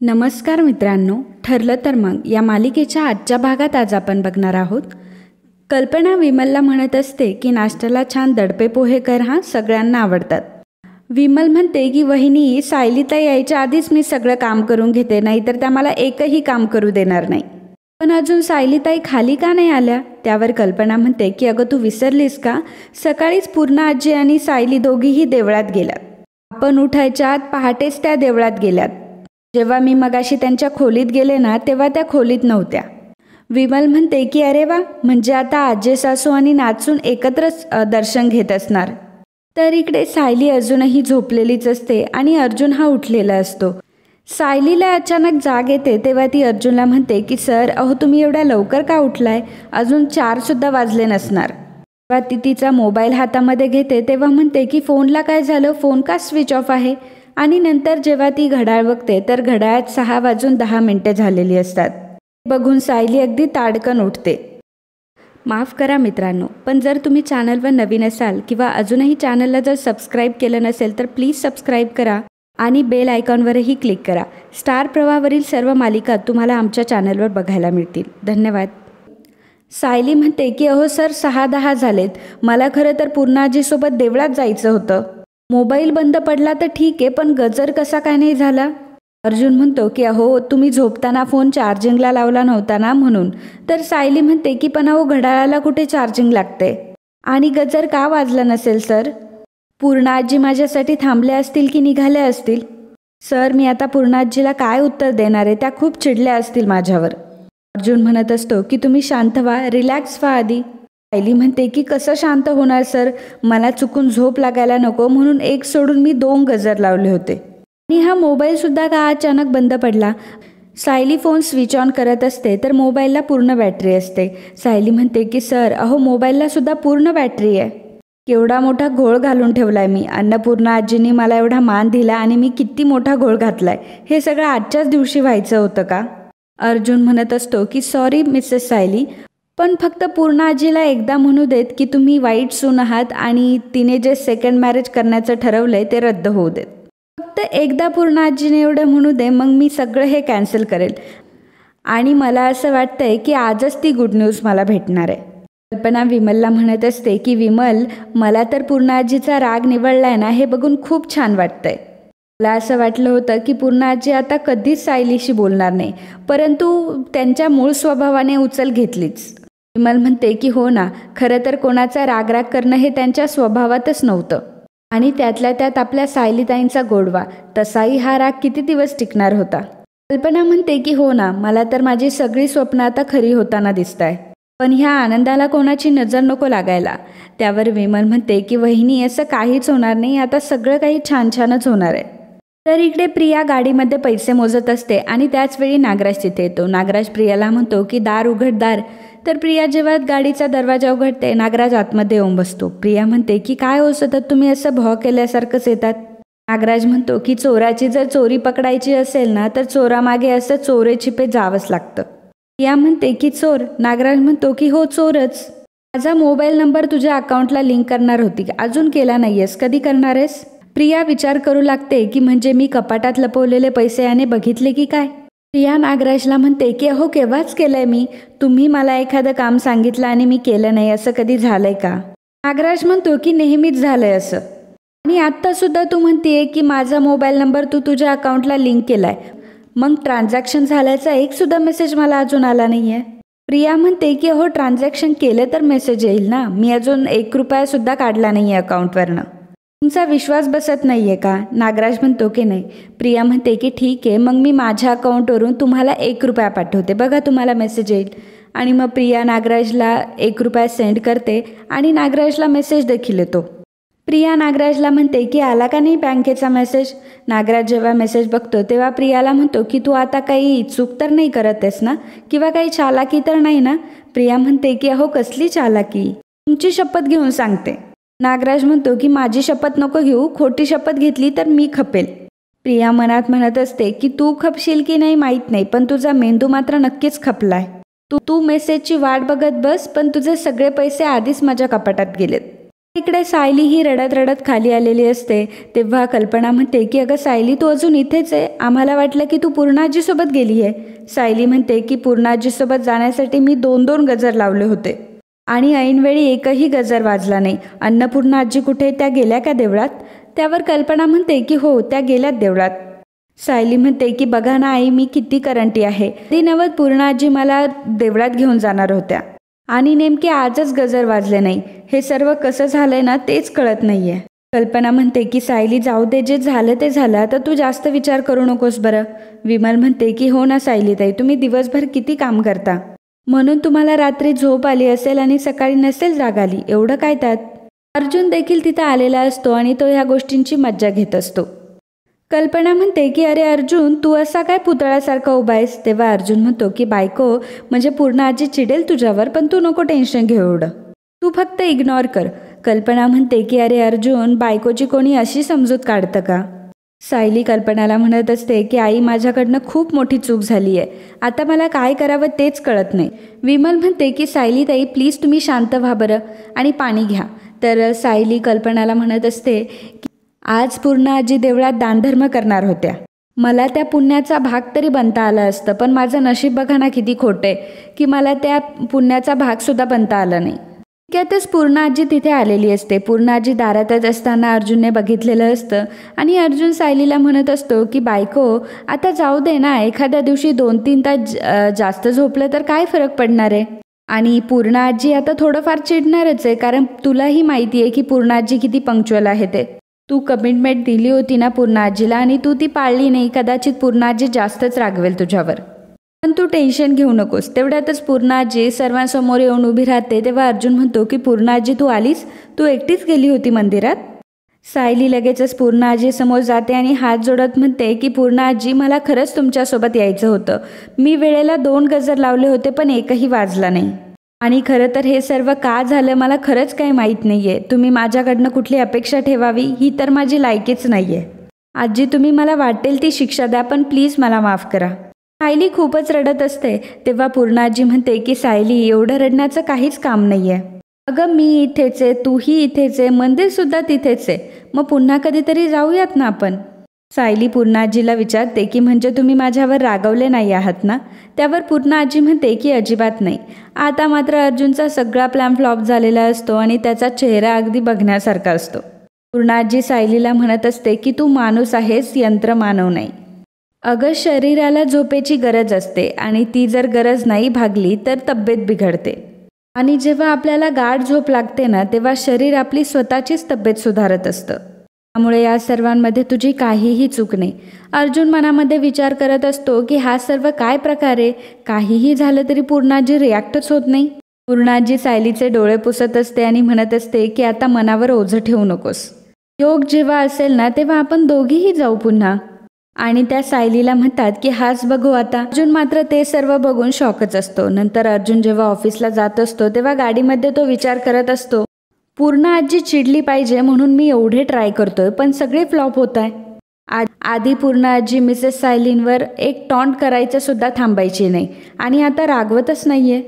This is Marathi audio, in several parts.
नमस्कार मित्रांनो, ठरलं तर मग या मालिकेच्या आजच्या भागात आज आपण बघणार आहोत. कल्पना विमलला म्हणत असते की नाश्त्याला छान दडपे पोहे कर, हा सगळ्यांना आवडतात. विमल म्हणते की वहिनी, सायलीताई यायच्या आधीच मी सगळं काम करून घेते, नाहीतर त्या मला एकही काम करू देणार नाही. पण अजून सायलीताई खाली का नाही आल्या? त्यावर कल्पना म्हणते की अगं तू विसरलीस का, सकाळीच पूर्णा आजी आणि सायली दोघीही देवळात गेल्यात. आपण उठायच्या आत पहाटेच त्या देवळात गेल्यात. जेव्हा मी मगाशी त्यांच्या खोलीत गेले ना, तेव्हा त्या खोलीत नव्हत्या. विमल म्हणते की अरे वा, म्हणजे आता आजे सासू आणि नाचून एकत्रच दर्शन घेत असणार. तर इकडे सायली अजूनही झोपलेलीच असते आणि अर्जुन हा उठलेला असतो. सायलीला अचानक जाग येते तेव्हा ती अर्जुनला म्हणते की सर, अहो तुम्ही एवढ्या लवकर का उठलाय, अजून 4 वाजले नसणार. तेव्हा ती तिचा मोबाईल हातामध्ये घेते तेव्हा म्हणते की फोनला काय झालं, फोन का स्विच ऑफ आहे. आणि नंतर जेव्हा ती घड्याळ बघते तर घड्याळात 6:10 झालेली असतात. बघून सायली अगदी ताडकन उठते. माफ करा मित्रांनो, पण जर तुम्ही चॅनलवर नवीन असाल किंवा अजूनही चॅनलला जर सबस्क्राईब केलं नसेल तर प्लीज सबस्क्राईब करा आणि बेल आयकॉनवरही क्लिक करा. स्टार प्रवाहावरील सर्व मालिका तुम्हाला आमच्या चॅनलवर बघायला मिळतील. धन्यवाद. सायली म्हणते की अहो सर, 6:10 झालेत, मला खरं तर पूर्णा आजीसोबत देवळात जायचं होतं. मोबाईल बंद पडला तर ठीक आहे, पण गजर कसा काय नाही झाला. अर्जुन म्हणतो की अहो तुम्ही झोपताना फोन चार्जिंगला लावला नव्हता ना, म्हणून. तर सायली म्हणते की पण अहो घड्याळाला कुठे चार्जिंग लागते आणि गजर का वाजला नसेल सर. पूर्णा आजी माझ्यासाठी थांबल्या असतील की निघाल्या असतील. सर, मी आता पूर्णा आजीला काय उत्तर देणार आहे, त्या खूप चिडल्या असतील माझ्यावर. अर्जुन म्हणत असतो की तुम्ही शांत व्हा, रिलॅक्स व्हा आधी. सायली म्हणते की कसं शांत होणार सर, मला चुकून झोप लागायला नको म्हणून एक सोडून मी 2 गजर लावले होते आणि हा मोबाईलसुद्धा का अचानक बंद पडला. सायली फोन स्विच ऑन करत असते तर मोबाईलला पूर्ण बॅटरी असते. सायली म्हणते की सर, अहो मोबाईलला सुद्धा पूर्ण बॅटरी आहे. केवढा मोठा घोळ घालून ठेवलाय मी. अन्नपूर्णा आजींनी मला एवढा मान दिला आणि मी किती मोठा घोळ घातलाय. हे सगळं आजच्याच दिवशी व्हायचं होतं का. अर्जुन म्हणत असतो की सॉरी मिसेस सायली, पण फक्त पूर्णा आजीला एकदा म्हणू देत की तुम्ही वाईट सून आहात आणि तिने जे सेकंड मॅरेज करण्याचं ठरवलंय ते रद्द होऊ देत. फक्त एकदा पूर्णा आजीने एवढं म्हणू दे, मग मी सगळं हे कॅन्सल करेल. आणि मला असं वाटतंय की आजच ती गुड न्यूज मला भेटणार आहे. कल्पना विमलला म्हणत असते की विमल, मला तर पूर्णा आजीचा राग निवळलाय ना, हे बघून खूप छान वाटतंय. मला असं वाटलं होतं की पूर्णा आजी आता कधीच सायलीशी बोलणार नाही, परंतु त्यांच्या मूळ स्वभावाने उचल घेतलीच. विमल म्हणते की हो ना, खरं तर कोणाचा रागराग करणं हे त्यांच्या स्वभावातच नव्हतं. आणि त्यातल्या त्यात आपल्या सायलीताईंचा गोडवा, तसाही हा राग किती दिवस टिकणार होता. कल्पना म्हणते की हो ना, मला तर माझी सगळी स्वप्न आता खरी होताना दिसताय, पण ह्या आनंदाला कोणाची नजर नको लागायला. त्यावर विमल म्हणते की वहिनी, असं काहीच होणार नाही, आता सगळं काही छान छानच होणार आहे. तर इकडे प्रिया गाडीमध्ये पैसे मोजत असते आणि त्याचवेळी नागराज तिथे येतो. नागराज प्रियाला म्हणतो की दार उघड दार. तर प्रिया जेव्हा गाडीचा दरवाजा उघडते, नागराज आतमध्ये येऊन बसतो. प्रिया म्हणते की काय हो सतत तुम्ही असं भॉ केल्यासारखंच येतात. नागराज म्हणतो की चोराची जर चोरी पकडायची असेल ना, तर चोरामागे असं चोरे छिपे जावंच लागतं. प्रिया म्हणते की चोर. नागराज म्हणतो की हो चोरच. माझा मोबाईल नंबर तुझ्या अकाउंटला लिंक करणार होती, अजून केला नाहीयेस, कधी करणार आहेस. प्रिया विचार करू लागते की म्हणजे मी कपाटात लपवलेले पैसे याने बघितले की काय. प्रिया नागराजला म्हणते की अहो केव्हाच केलंय मी, तुम्ही मला एखादं काम सांगितलं आणि मी केलं नाही, असं कधी झालंय का. नागराज म्हणतो की नेहमीच झालंय असं, आणि आत्ता सुद्धा तू म्हणतेय की माझा मोबाईल नंबर तू तुझ्या अकाउंटला लिंक केलाय, मग ट्रान्झॅक्शन झाल्याचा एक सुद्धा मेसेज मला अजून आला नाहीये. प्रिया म्हणते की अहो ट्रान्झॅक्शन केलं तर मेसेज येईल ना, मी अजून 1 रुपया सुद्धा काढला नाहीये अकाउंटवरनं. तुमचा विश्वास बसत नाहीये का. नागराज म्हणतो की नाही. प्रिया म्हणते की ठीक आहे, मग मी माझ्या अकाउंटवरून तुम्हाला 1 रुपया पाठवते, बघा तुम्हाला मेसेज येईल. आणि मग प्रिया नागराजला 1 रुपया सेंड करते आणि नागराजला मेसेज देखील येतो. प्रिया नागराजला म्हणते की आला का नाही बँकेचा मेसेज. नागराज जेव्हा मेसेज बघतो तेव्हा प्रियाला म्हणतो की तू आता काही चूक तर नाही करत आहेस ना, किंवा काही चालाकी तर नाही ना. प्रिया म्हणते की अहो कसली चालाकी, तुमची शपथ घेऊन सांगते. नागराज म्हणतो की माझी शपथ नको घेऊ, खोटी शपथ घेतली तर मी खपेल. प्रिया मनात म्हणत असते की तू खपशील की नाही माहीत नाही, पण तुझा मेंदू मात्र नक्कीच खपलाय. तू मेसेजची वाट बघत बस, पण तुझे सगळे पैसे आधीच माझ्या कपाटात गेलेत. इकडे सायली ही रडत रडत खाली आलेली असते. तेव्हा कल्पना म्हणते की अगं सायली, तू अजून इथेच आहे. आम्हाला वाटलं की तू पूर्णाजीसोबत गेली आहे. सायली म्हणते की पूर्णाजीसोबत जाण्यासाठी मी 2-2 गजर लावले होते आणि ऐनवेळी एकही गजर वाजला नाही. अन्नपूर्णा आजी कुठे, त्या गेल्या का देवळात? त्यावर कल्पना म्हणते की हो, त्या गेल्यात देवळात. सायली म्हणते की बघा ना आई, मी किती करंटी आहे. ती नवद पूर्णा आजी मला देवळात घेऊन जाणार होत्या आणि नेमके आजच गजर वाजले नाही. हे सर्व कसं झालंय ना तेच कळत नाहीये. कल्पना म्हणते की सायली जाऊ दे, जे झालं ते झालं, आता तू जास्त विचार करू नकोस बरं. विमल म्हणते की हो ना सायलीताई, तुम्ही दिवसभर किती काम करता, म्हणून तुम्हाला रात्री झोप आली असेल आणि सकाळी नसेल जाग आली, एवढं काय त्यात. अर्जुन देखील तिथं आलेला असतो आणि तो ह्या गोष्टींची मज्जा घेत असतो. कल्पना म्हणते की अरे अर्जुन, तू असा काय पुतळ्यासारखा उभा आहेस. तेव्हा अर्जुन म्हणतो की बायको, म्हणजे पूर्ण आजी चिडेल तुझ्यावर, पण तू नको टेन्शन घेऊ एवढं, तू फक्त इग्नोर कर. कल्पना म्हणते की अरे अर्जुन, बायकोची कोणी अशी समजूत काढतं का. सायली कल्पनाला म्हणत असते की आई, माझ्याकडनं खूप मोठी चूक झाली आहे. आता मला काय करावं तेच कळत नाही. विमल म्हणते की सायलीताई प्लीज तुम्ही शांत व्हा बरं आणि पाणी घ्या. तर सायली कल्पनाला म्हणत असते की आज पूर्ण आजी देवळात दानधर्म करणार होत्या. मला त्या पुण्याचा भाग तरी बनता आला असतं, पण माझं नशीब बघा ना किती खोटं आहे की मला त्या पुण्याचा भागसुद्धा बनता आला नाही. त्यातच पूर्ण आजी तिथे आलेली असते. पूर्ण आजी दारातच असताना अर्जुनने बघितलेलं असतं आणि अर्जुन सायलीला म्हणत असतो की बायको, आता जाऊ दे ना, एखाद्या दिवशी 2-3 तास जास्त झोपलं तर काय फरक पडणार आहे. आणि पूर्ण आजी आता थोडंफार चिडणारच आहे, कारण तुलाही माहिती आहे की पूर्ण आजी किती पंक्च्युअल आहे ते. तू कमिटमेंट दिली होती ना पूर्ण आजीला आणि तू ती पाळली नाही. कदाचित पूर्ण आजी जास्तच रागवेल तुझ्यावर, पण तू टेन्शन घेऊ नकोस. तेवढ्यातच पूर्ण आजी सर्वांसमोर येऊन उभी राहते. तेव्हा अर्जुन म्हणतो की पूर्ण आजी तू आलीस, तू एकटीच गेली होती मंदिरात. सायली लगेचच पूर्ण आजी समोर जाते आणि हात जोडत म्हणते की पूर्ण आजी, मला खरंच तुमच्यासोबत यायचं होतं. मी वेळेला 2 गजर लावले होते पण एकही वाजला नाही. आणि खरं तर हे सर्व का झालं मला खरंच काही माहीत नाही आहे. तुम्ही माझ्याकडनं कुठली अपेक्षा ठेवावी ही तर माझी लायकीच नाही आहे. आजी, तुम्ही मला वाटेल ती शिक्षा द्या, पण प्लीज मला माफ करा. सायली खूपच रडत असते. तेव्हा पूर्ण आजी म्हणते की सायली, एवढं रडण्याचं काहीच काम नाही आहे. अगं मी इथेच आहे, तूही इथेच आहे, मंदिरसुद्धा तिथेच आहे, मग पुन्हा कधीतरी जाऊयात ना आपण. सायली पूर्ण आजीला विचारते की म्हणजे तुम्ही माझ्यावर रागवले नाही आहात ना. त्यावर पूर्ण आजी म्हणते की अजिबात नाही. आता मात्र अर्जुनचा सगळा प्लॅन फ्लॉप झालेला असतो आणि त्याचा चेहरा अगदी बघण्यासारखा असतो. पूर्ण आजी सायलीला म्हणत असते की तू माणूस आहेस, यंत्र मानव नाही. अगं शरीराला झोपेची गरज असते आणि ती जर गरज नाही भागली तर तब्येत बिघडते. आणि जेव्हा आपल्याला गाढ झोप लागते ना, तेव्हा शरीर आपली स्वतःचीच तब्येत सुधारत असतं. त्यामुळे या सर्वांमध्ये तुझी काहीही चूक नाही. अर्जुन मनामध्ये विचार करत असतो की हा सर्व काय प्रकार आहे. काहीही झालं तरी पूर्णाजी रिॲक्टच होत नाही. पूर्णाजी सायलीचे डोळे पुसत असते आणि म्हणत असते की आता मनावर ओझं ठेवू नकोस. योग जेव्हा असेल ना तेव्हा आपण दोघीही जाऊ पुन्हा. आणि त्या सायलीला म्हणतात की हाच बघू आता. अर्जुन मात्र ते सर्व बघून शॉकच असतो. नंतर अर्जुन जेव्हा ऑफिसला जात असतो तेव्हा गाडीमध्ये तो विचार करत असतो, पूर्ण आजी चिडली पाहिजे म्हणून मी एवढे ट्राय करतोय पण सगळे फ्लॉप होत आहे. आधी पूर्ण आजी मिसेस सायलींवर एक टॉन्ट करायचं सुद्धा थांबायची नाही आणि आता रागवतच नाहीये.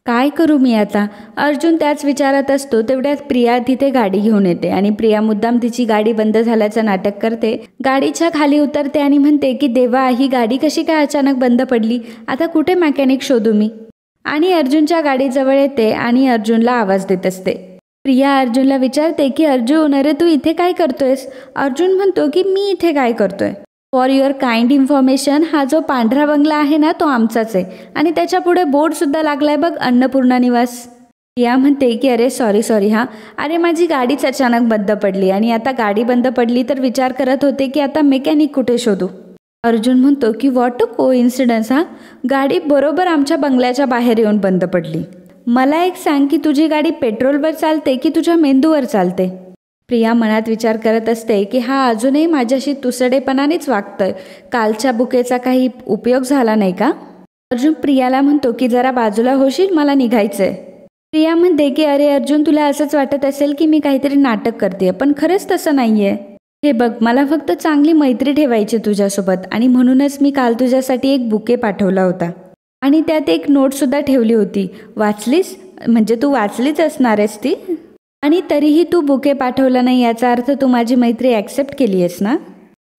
काय करू मी आता. अर्जुन त्याच विचारात असतो. तेवढ्यात प्रिया तिथे गाडी घेऊन येते आणि प्रिया मुद्दाम तिची गाडी बंद झाल्याचं नाटक करते. गाडीच्या खाली उतरते आणि म्हणते की देवा, ही गाडी कशी काय अचानक बंद पडली, आता कुठे मेकॅनिक शोधू मी. आणि अर्जुनच्या गाडीजवळ येते आणि अर्जुनला आवाज देत असते. प्रिया अर्जुनला विचारते की अर्जुन, अरे तू इथे काय करतोयस. अर्जुन म्हणतो की मी इथे काय करतोय. फॉर युअर काइंड इन्फॉर्मेशन, हा जो पांढरा बंगला आहे ना तो आमचाच आहे आणि त्याच्या पुढे बोर्डसुद्धा लागलाय बघ, अन्नपूर्णा निवास. प्रिया म्हणते की अरे सॉरी हां, अरे माझी गाडीच अचानक बंद पडली आणि आता गाडी बंद पडली तर विचार करत होते की आता मेकॅनिक कुठे शोधू. अर्जुन म्हणतो की व्हॉट अ कोइन्सिडन्स, हा गाडी बरोबर आमच्या बंगल्याच्या बाहेर येऊन बंद पडली. मला एक सांग की तुझी गाडी पेट्रोलवर चालते की तुझ्या मेंदूवर चालते. प्रिया मनात विचार करत असते की हा अजूनही माझ्याशी तुसडेपणानेच वागतोय. कालच्या बुकेचा काही उपयोग झाला नाही का. अर्जुन प्रियाला म्हणतो की जरा बाजूला होशील, मला निघायचंय. प्रिया म्हणते की अरे अर्जुन, तुला असंच वाटत असेल की मी काहीतरी नाटक करते, पण खरंच तसं नाहीये. हे बघ, मला फक्त चांगली मैत्री ठेवायची तुझ्यासोबत आणि म्हणूनच मी काल तुझ्यासाठी एक बुके पाठवला होता आणि त्यात एक नोटसुद्धा ठेवली होती. वाचलीस? म्हणजे तू वाचलीच असणार आहेस ती. आणि तरीही तू बुके पाठवला नाही याचा अर्थ तू माझी मैत्री ॲक्सेप्ट केली आहेस ना?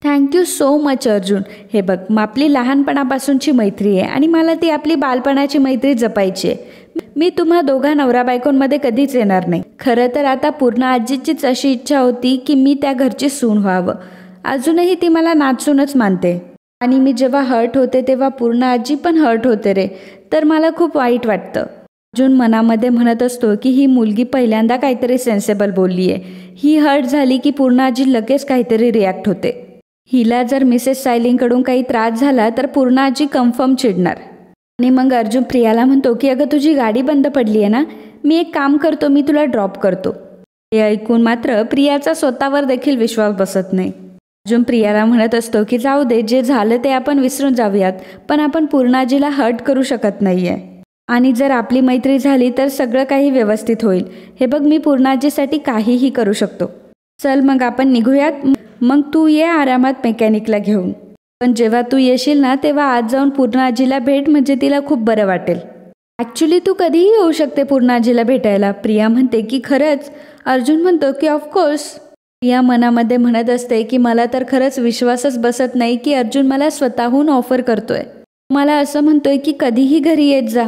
Thank you so much Arjun. हे बघ, मग आपली लहानपणापासूनची मैत्री आहे आणि मला ती आपली बालपणाची मैत्री जपायची आहे. मी तुम्हा दोघा नवरा बायकोंमध्ये कधीच येणार नाही. खरं तर आता पूर्ण आजीचीच अशी इच्छा होती की मी त्या घरची सून व्हावं. अजूनही ती मला नाचूनच मानते आणि मी जेव्हा हर्ट होते तेव्हा पूर्ण आजी पण हर्ट होते रे. तर मला खूप वाईट वाटतं. अर्जुन मनामध्ये म्हणत असतो की ही मुलगी पहिल्यांदा काहीतरी सेन्सेबल बोलली आहे. ही हर्ट झाली की पूर्ण आजी लगेच काहीतरी रिॲक्ट होते. हिला जर मिसेस सायलींकडून काही त्रास झाला तर पूर्ण आजी कन्फर्म चिडणार. आणि मग अर्जुन प्रियाला म्हणतो की अगं तुझी गाडी बंद पडली आहे ना, मी एक काम करतो, मी तुला ड्रॉप करतो. हे ऐकून मात्र प्रियाचा स्वतःवर देखील विश्वास बसत नाही. अर्जुन प्रियाला म्हणत असतो की जाऊ दे, जे झालं ते आपण विसरून जाऊयात, पण आपण पूर्णाजीला हर्ट करू शकत नाही आहे. आणि जर आपली मैत्री झाली तर सगळं काही व्यवस्थित होईल. हे बघ, मी पूर्णाजीसाठी काहीही करू शकतो. चल मग आपण निघूयात. मग तू ये आरामात मेकॅनिकला घेऊन. पण जेव्हा तू येशील ना तेव्हा आज जाऊन पूर्णाजीला भेट, म्हणजे तिला खूप बरं वाटेल. ॲक्च्युली तू कधीही येऊ शकते पूर्णाजीला भेटायला. प्रिया म्हणते की खरंच? अर्जुन म्हणतो की ऑफकोर्स. प्रिया मनामध्ये म्हणत असते की मला तर खरंच विश्वासच बसत नाही की अर्जुन मला स्वतःहून ऑफर करतोय. मला असं म्हणतोय की कधीही घरी येत जा.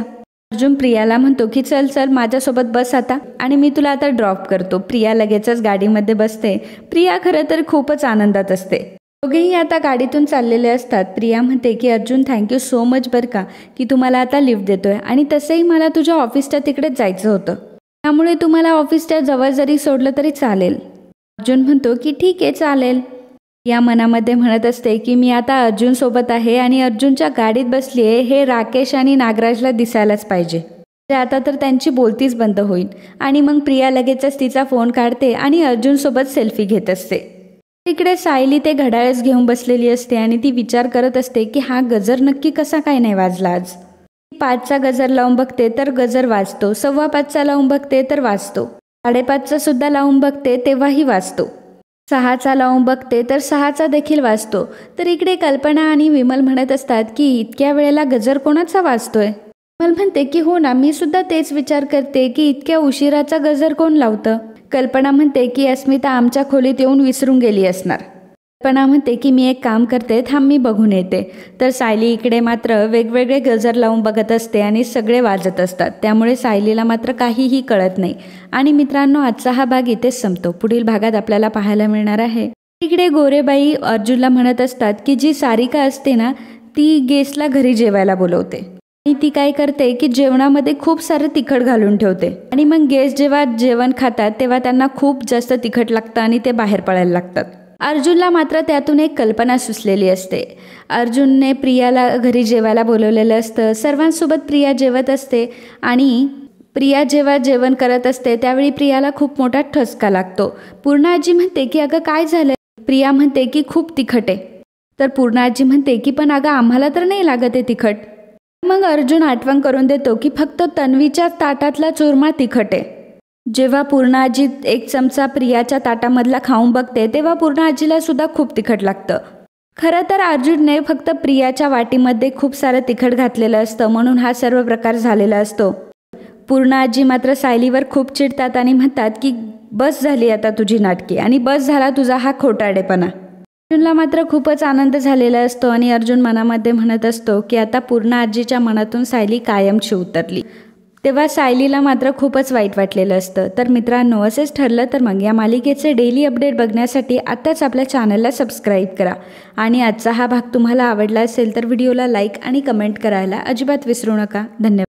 अर्जुन प्रियाला म्हणतो की चल चल माझ्यासोबत बस आता आणि मी तुला आता ड्रॉप करतो. प्रिया लगेचच गाडीमध्ये बसते. प्रिया खरं तर खूपच आनंदात असते. दोघेही आता गाडीतून चाललेले असतात. प्रिया म्हणते की अर्जुन थँक्यू सो मच बरं का की तुम्हाला आता लिफ्ट देतोय, आणि तसंही मला तुझ्या ऑफिसच्या तिकडेच जायचं होतं, त्यामुळे तुम्हाला ऑफिसच्या जवळ जरी सोडलं तरी चालेल. अर्जुन म्हणतो की ठीक आहे चालेल. या मनामध्ये म्हणत असते की मी आता अर्जुनसोबत आहे आणि अर्जुनच्या गाडीत बसली आहे हे राकेश आणि नागराजला दिसायलाच पाहिजे. आता तर त्यांची बोलतीच बंद होईल. आणि मग प्रिया लगेचच तिचा फोन काढते आणि अर्जुनसोबत सेल्फी घेत असते. तिकडे सायली ते घड्याळच घेऊन बसलेली असते आणि ती विचार करत असते की हा गजर नक्की कसा काय नाही वाजला आज. 5चा गजर लावून बघते तर गजर वाजतो, 5:15चा लावून बघते तर वाजतो, 5:30चा सुद्धा लावून बघते तेव्हाही वाजतो, 6चा लावून बघते तर 6चा देखील वाजतो. तर इकडे कल्पना आणि विमल म्हणत असतात की इतक्या वेळेला गजर कोणाचा वाजतोय? विमल म्हणते की हो ना, मी सुद्धा तेच विचार करते की इतक्या उशिराचा गजर कोण लावतं. कल्पना म्हणते की अस्मिता आमच्या खोलीत येऊन विसरून गेली असणार. कल्पना म्हणते की मी एक काम करते, थांब मी बघून येते. तर सायली इकडे मात्र वेगवेगळे गजर लावून बघत असते आणि सगळे वाजत असतात. त्यामुळे सायलीला मात्र काहीही कळत नाही. आणि मित्रांनो, आजचा हा भाग इथेच संपतो. पुढील भागात आपल्याला पाहायला मिळणार आहे. इकडे गोरेबाई अर्जुनला म्हणत असतात की जी सारिका असते ना ती गेस्टला घरी जेवायला बोलवते आणि ती काय करते की जेवणामध्ये खूप सारं तिखट घालून ठेवते. आणि मग गेस्ट जेव्हा जेवण खातात तेव्हा त्यांना खूप जास्त तिखट लागतं आणि ते बाहेर पडायला लागतात. अर्जुनला मात्र त्यातून एक कल्पना सुचलेली असते. अर्जुनने प्रियाला घरी जेवायला बोलवलेलं असतं. सर्वांसोबत प्रिया जेवत असते आणि प्रिया जेव्हा जेवण करत असते त्यावेळी प्रियाला खूप मोठा ठसका लागतो. पूर्ण आजी म्हणते की अगं काय झालं? प्रिया म्हणते की खूप तिखट आहे. तर पूर्ण आजी म्हणते की पण अगं आम्हाला तर नाही लागत आहे तिखट. मग अर्जुन आठवण करून देतो की फक्त तन्वीच्या ताटातला चुरमा तिखट आहे. जेव्हा पूर्ण आजी एक चमचा प्रियाच्या ताटामधला खाऊन बघते तेव्हा पूर्ण आजीला सुद्धा खूप तिखट लागतं. खरं तर अर्जुनने फक्त प्रियाच्या वाटीमध्ये खूप सारं तिखट घातलेलं असतं म्हणून हा सर्व प्रकार झालेला असतो. पूर्ण आजी मात्र सायलीवर खूप चिडतात आणि म्हणतात की बस झाली आता तुझी नाटकी आणि बस झाला तुझा हा खोटारडेपणा. अर्जुनला मात्र खूपच आनंद झालेला असतो आणि अर्जुन मनामध्ये म्हणत असतो की आता पूर्ण आजीच्या मनातून सायली कायमची उतरली. तेव्हा सायलीला मात्र खूपच वाईट वाटलेलं असतं. तर मित्रांनो, असेच ठरलं तर मग या मालिकेचे डेली अपडेट बघण्यासाठी आत्ताच आपल्या चॅनलला सबस्क्राईब करा. आणि आजचा हा भाग तुम्हाला आवडला असेल तर व्हिडिओला लाईक आणि कमेंट करायला अजिबात विसरू नका. धन्यवाद.